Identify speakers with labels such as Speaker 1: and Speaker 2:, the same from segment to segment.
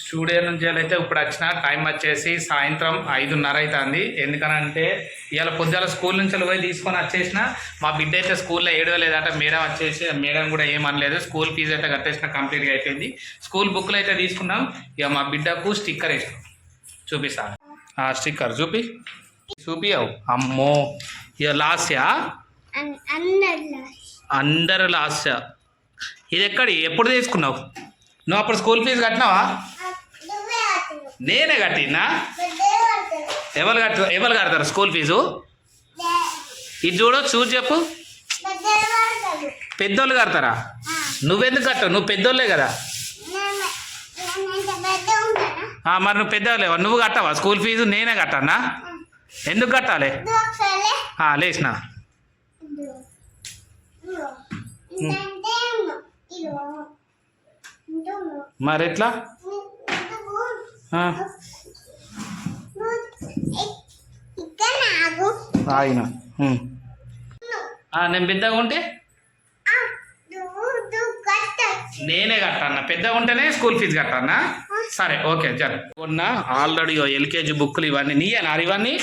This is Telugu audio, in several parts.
Speaker 1: స్టూడియో నుంచి అయితే ఇప్పుడు వచ్చిన టైం వచ్చేసి సాయంత్రం 5:30 అవుతుంది. ఎందుకనంటే ఇవాళ పొద్దుల స్కూల్ నుంచి పోయి తీసుకొని వచ్చేసిన. మా బిడ్డ అయితే స్కూల్లో ఏడవలేదట. మేడం వచ్చేసి మేడం కూడా ఏమనలేదు. స్కూల్ ఫీజు అయితే కట్టేసిన, కంప్లీట్గా అయిపోయింది. స్కూల్ బుక్లు అయితే తీసుకున్నాం. ఇక మా బిడ్డకు స్టిక్కర్ వేసినాం. చూపిస్తా ఆ స్టిక్కర్ చూపియవు. అమ్మో ఇక లాస్యా అందరు లాస్ట్. ఇది ఎప్పుడు తీసుకున్నావు నువ్వు? అప్పుడు స్కూల్ ఫీజు కట్టినావా? నేనే కట్టినా. ఎవరు కడతారు స్కూల్ ఫీజు? ఇది చూసి చెప్పు. పెద్దోళ్ళు కడతారా? నువ్వెందుకు కట్టవు? నువ్వు పెద్దోళ్ళే కదా. మరి నువ్వు పెద్దోళ్ళేవా? నువ్వు కట్టావా స్కూల్ ఫీజు? నేనే కట్టానా? ఎందుకు కట్టాలి? లేచిన మరి ఎట్లా? ఆయన నేను పెద్దగా ఉంటే నేనే కట్టానా? పెద్దగా ఉంటేనే స్కూల్ ఫీజు కట్టానా? సరే ఓకే చల్. కొన్న ఆల్రెడీ ఎల్కేజీ బుక్లు ఇవన్నీ నీయేనా? ఇవన్నీ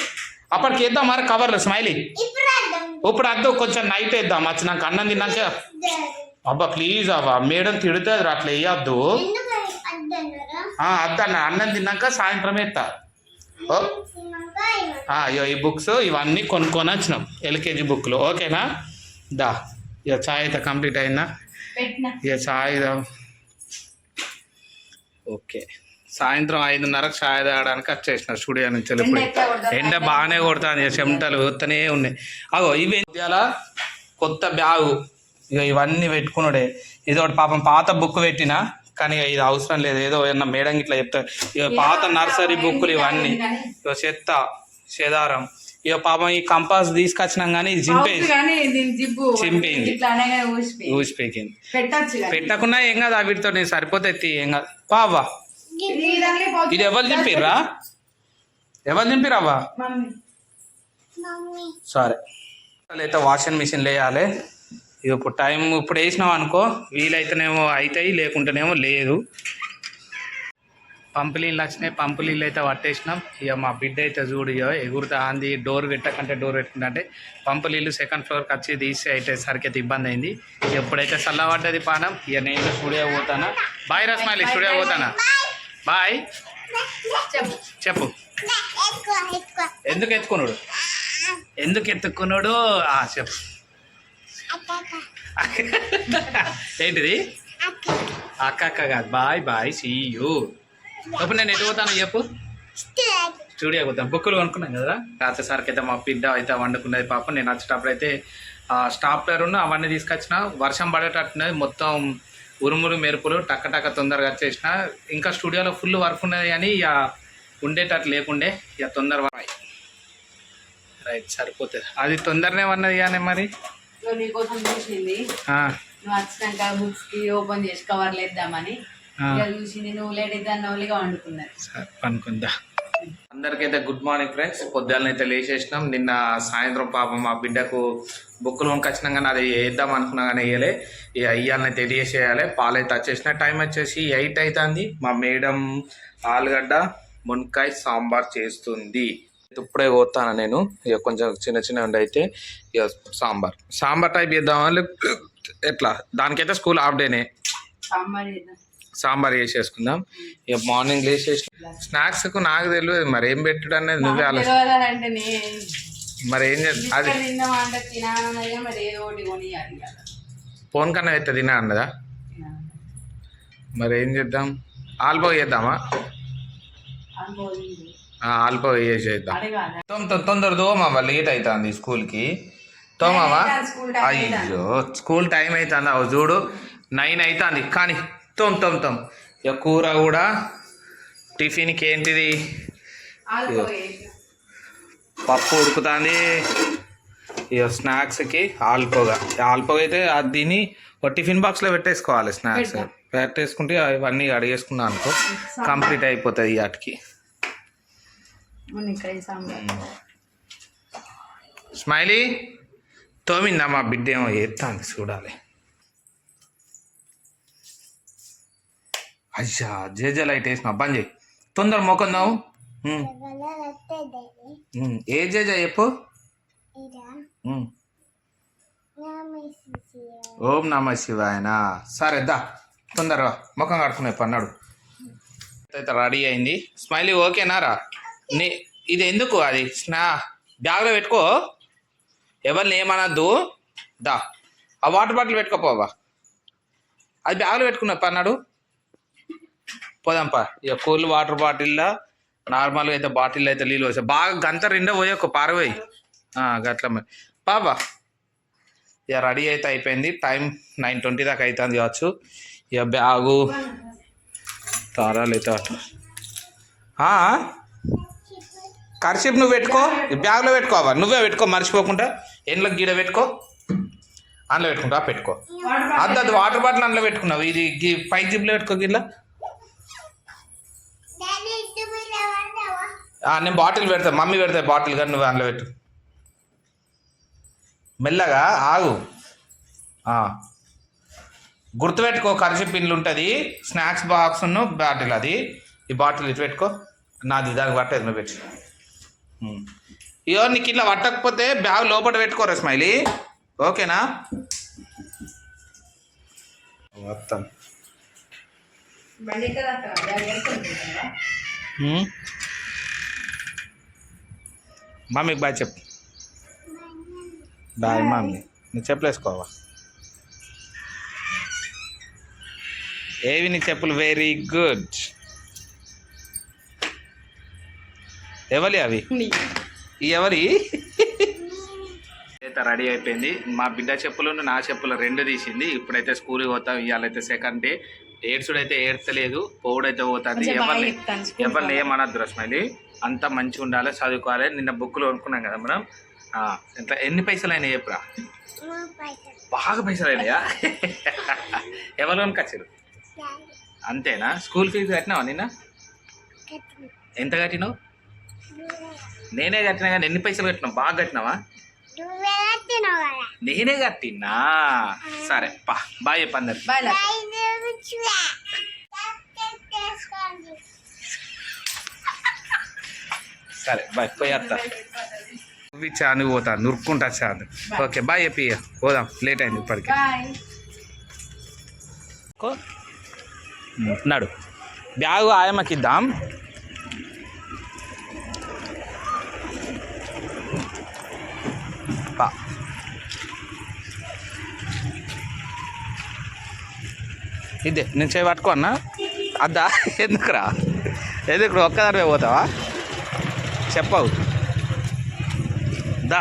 Speaker 1: అప్పటికి వేద్దాం మరి కవర్లు. స్మైలీ ఇప్పుడు అద్దు, కొంచెం నైట్ వేద్దాం వచ్చినాక అన్నం తిన్నాక. అబ్బా ప్లీజ్ అవ్వా, మేడం తిడుతుంది అట్లా వేయద్దు. అద్దన్న అన్నం తిన్నాక సాయంత్రం ఎత్తా. అయ్యో ఈ బుక్స్ ఇవన్నీ కొనుక్కొని వచ్చినాం ఎల్కేజీ బుక్లు. ఓకేనా? దా ఇక చాయ్ అయితే కంప్లీట్ అయిందా? ఇక చాయ్ ఓకే. సాయంత్రం 5:30కు చాయ్ తాగడానికి వచ్చేసిన స్టూడియో నుంచి. ఇప్పుడు ఎండ బాగానే కొడుతుంది, చెమటలు వస్తూనే ఉన్నాయి. అగో ఇవి ఇవాళ కొత్త బ్యాగు. ఇక ఇవన్నీ పెట్టుకున్నాడే. ఇది ఒకటి పాపం పాత బుక్ పెట్టినా, కానీ ఇది అవసరం లేదు. ఏదో ఏమన్నా మేడం ఇట్లా చెప్తారు. ఇక పాత నర్సరీ బుక్లు ఇవన్నీ ఇక చెత్త చెదారం. ఇక పాపం ఈ కంపాస్ తీసుకొచ్చినాం కానీ ఇది చింపేయింది, ఊసిపోయింది. పెట్టకున్నా ఏం కాదు, వీటితో నేను సరిపోతే ఏం కాదు. పావా ఇది ఎవరు చింపిర్రా? ఎవరు చింపిరావా? సరే అయితే వాషింగ్ మిషన్ వేయాలి. ఇప్పుడు టైం ఇప్పుడు వేసినాం అనుకో, వీలైతేనేమో అవుతాయి, లేకుంటేనేమో లేదు. పంపు నీళ్ళు వచ్చినాయి, పంపు నీళ్ళు అయితే పట్టేసినాం. ఇక మా బిడ్డ అయితే చూడు ఇక ఎగురుతా అంది. డోర్ పెట్టకుంటే అంటే పంపు నీళ్ళు సెకండ్ ఫ్లోర్కి వచ్చి తీసి అయితే సరికి అయితే ఇబ్బంది అయింది. ఎప్పుడైతే చల్లబడ్డది పానం, ఇక నేను స్టూడియో పోతానా. బాయ్ రస్మైలీ, స్టూడియో పోతానా. బాయ్ చెప్పు. ఎందుకు ఎత్తుకున్నాడు? చెప్పు. ఏంటిది? అక్క కాదు, బాయ్ సీ యూ. ఇప్పుడు నేను ఎటు పోతాను చెప్పు? స్టూడియో పోతాను. బుక్కులు కొనుక్కున్నాను కదా. రాత్రిసారికి అయితే మా బిడ్డ అయితే వండుకున్నది పాపం. నేను వచ్చేటప్పుడు అయితే స్టాప్లర్ అవన్నీ తీసుకొచ్చిన. వర్షం పడేటట్టున్నది, మొత్తం ఉరుమురు మెరుపులు, టక్క తొందరగా వచ్చేసిన. ఇంకా స్టూడియోలో ఫుల్ వర్క్ ఉన్నది కానీ ఇక ఉండేటట్టు లేకుండే. ఇక తొందరగా రైట్ సరిపోతుంది. అది తొందరనే ఉన్నది కానీ మరి
Speaker 2: నీకోసం చూసింది. నువ్వు వచ్చినాక బుక్స్ కి ఓపెన్ చేసి కవర్లు వేద్దామని చూసింది. నువ్వు లేట్ అయితే వండుకున్నది.
Speaker 1: అనుకుందా. అందరికైతే గుడ్ మార్నింగ్ ఫ్రెండ్స్. పొద్దున్నైతే లేచేసినాం. నిన్న సాయంత్రం పాపం మా బిడ్డకు బుక్కులు కొనుకొచ్చినాం కానీ అది వేద్దాం అనుకున్నా కానీ వేయలే. ఇక ఇయ్యాలనైతే రెడీ చేసేయాలి. పాలు అయితే వచ్చేసిన. టైం వచ్చేసి 8 అవుతుంది. మా మేడం ఆలుగడ్డ మునక్కాయ సాంబార్ చేస్తుంది. ఇప్పుడే పోతాను నేను. ఇక కొంచెం చిన్న ఉండి అయితే ఇక సాంబార్ టైప్ చేద్దామా ఎట్లా? దానికైతే స్కూల్ హాఫ్ డేనే. సాంబార్ చేసేసుకుందాం. ఇక మార్నింగ్ లేచేసి స్నాక్స్కు నాకు తెలియదు మరి ఏం పెట్టుడు అనేది నువ్వే ఆలోచన. మరి ఏం చేద్దాం? అది ఫోన్ కన్నా అయితే తినా అన్నదా? మరి ఏం చేద్దాం? ఆల్బో చేద్దామా? ఆల్బో చేసేద్దాం. తొందర తోమా, లేట్ అవుతుంది స్కూల్కి. తోమావా? అయ్యో స్కూల్ టైం అవుతుంది. అవి చూడు 9 అవుతుంది కానీ తొమ్. ఇక కూర కూడా టిఫిన్కి ఏంటిది పప్పు ఉడుకుతుంది. ఇక స్నాక్స్కి ఆల్పోగా అయితే అది తిని ఒక టిఫిన్ బాక్స్లో పెట్టేసుకోవాలి. స్నాక్స్ పెట్టేసుకుంటే ఇవన్నీ అడిగేసుకున్నాను అనుకో, కంప్లీట్ అయిపోతుంది వాటికి. స్మైలీ తోమిందా? మా బిడ్డ ఏమో చేస్తాను చూడాలి. అయ్యా జేజే లైట్ వేసిన బంద్ చేయి తొందర మొక్కందావు. ఏ జేజే చెప్పు. ఓం నమ శివాయనా. సరే దా తొందరగా ముఖం కడుకునే పన్నాడు. అయితే రెడీ అయింది. స్మైలీ ఓకేనారా? ఇది ఎందుకు అది బ్యాగ్లో పెట్టుకో, ఎవరిని ఏమనద్దు. దా ఆ వాటర్ బాటిల్ పెట్టుకోపోవా, అది బ్యాగ్లో పెట్టుకున్నా పన్నాడు. పోదాంపా. ఇక కూల్ వాటర్ బాటిల్లో నార్మల్గా అయితే బాటిల్ అయితే నీళ్ళు పోసా బాగా గంట రెండో పోయి ఒక పారపోయి గట్ల బాబా. ఇక రెడీ అయితే అయిపోయింది. టైం 9:20 దాకా అవుతుంది కావచ్చు. ఇక బ్యాగు తారాలు అయితే కర్షిప్ నువ్వు పెట్టుకో, బ్యాగ్లో పెట్టుకోవా, నువ్వే పెట్టుకో మర్చిపోకుండా. ఎండ్లకు గీడ పెట్టుకో, అందులో పెట్టుకుంటా పెట్టుకో. అది వాటర్ బాటిల్ అందులో పెట్టుకున్నావు, ఇది 5 జిప్లో పెట్టుకో. గిట్లా నేను బాటిల్ పెడతా, మమ్మీ పెడతా బాటిల్ కానీ నువ్వు అందులో పెట్టు. మెల్లగా ఆగు. గుర్తుపెట్టుకో కర్షిప్ పిన్లు ఉంటుంది, స్నాక్స్ బాక్స్ బాటిల్. అది ఈ బాటిల్ ఇటు పెట్టుకో, నాది దానికి పట్టేది నువ్వు పెట్టు. ఇయో నీకు ఇట్లా పట్టకపోతే బ్యాగ్ లోపల పెట్టుకోరా స్మైలీ, ఓకేనా? మొత్తం మమ్మీకి బాయ్ చెప్పు. Bye mummy. నువ్వు చెప్పులేసుకోవా? ఏవి నీ చెప్పులు? Very good. ఎవరి అవి? ఎవరి? అయితే రెడీ అయిపోయింది. మా బిడ్డ చెప్పులు నా చెప్పులు 2 తీసింది. ఇప్పుడైతే స్కూల్కి పోతాం. ఇవాళైతే సెకండ్ డే. ఏడ్చుడైతే ఏడ్చలేదు, పోవుడైతే పోతుంది. ఎవరిని ఏమనద్దు స్మైలీ, అంతా మంచిగా ఉండాలి, చదువుకోవాలి. నిన్న బుక్కులు కొనుక్కున్నాం కదా మనం. ఎంత ఎన్ని పైసలు అయినాయి చెప్పురా? బాగా పైసలు అయినాయా? ఎవరు కొనుకొచ్చారు? అంతేనా? స్కూల్ ఫీజు కట్టినావా నిన్న? ఎంత కట్టినావు? నేనే కట్టినా కానీ ఎన్ని పైసలు కట్టినావు? బాగా కట్టినావా? నేనే కట్టినా. సరే పా బాయ్ చెప్పు అందరు. సరే బాయ్. పోయేస్తా. చాను పోతా, నురుక్కుంటా చాలు. ఓకే బాయ్ చెప్పి పోదాం, లేట్ అయింది ఇప్పటికి. నడు బ్యాగు ఆయమ్మకి ఇద్దాం. ఇదే నేను చేయి పట్టుకో అన్న. అద్దా ఎందుకురా? ఎందుకు ఒక్కదానివే పోతావా? చెప్పవు దా.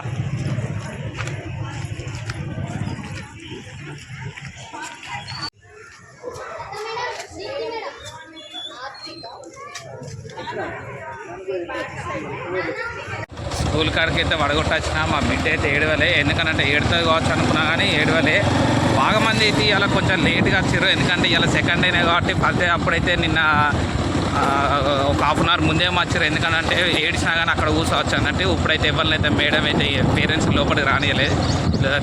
Speaker 1: స్కూల్ కాడికి అయితే వడగొట్టొచ్చిన. మా బిడ్డ అయితే ఏడవలే, ఎందుకనంటే ఏడుతుంది కావచ్చు అనుకున్నా కానీ ఏడవలే. బాగా మంది అయితే ఇలా కొంచెం లేట్గా వచ్చారు, ఎందుకంటే ఇలా సెకండ్ డేనే కాబట్టి. ఫస్ట్ డే అప్పుడైతే నిన్న ఒక హాఫ్ అన్ అవర్ ముందే వచ్చారు, ఎందుకంటే ఏడిచినా కానీ అక్కడ కూర్చోవచ్చు అన్నట్టు. ఇప్పుడైతే ఎవరినైతే మేడం అయితే పేరెంట్స్ లోపలికి రానియలేదు,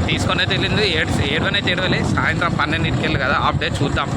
Speaker 1: తీసుకొని అయితే వెళ్ళింది. ఏడవనైతే ఏడవలే. సాయంత్రం 12కి వెళ్ళి కదా, హాఫ్ డే చూద్దాం.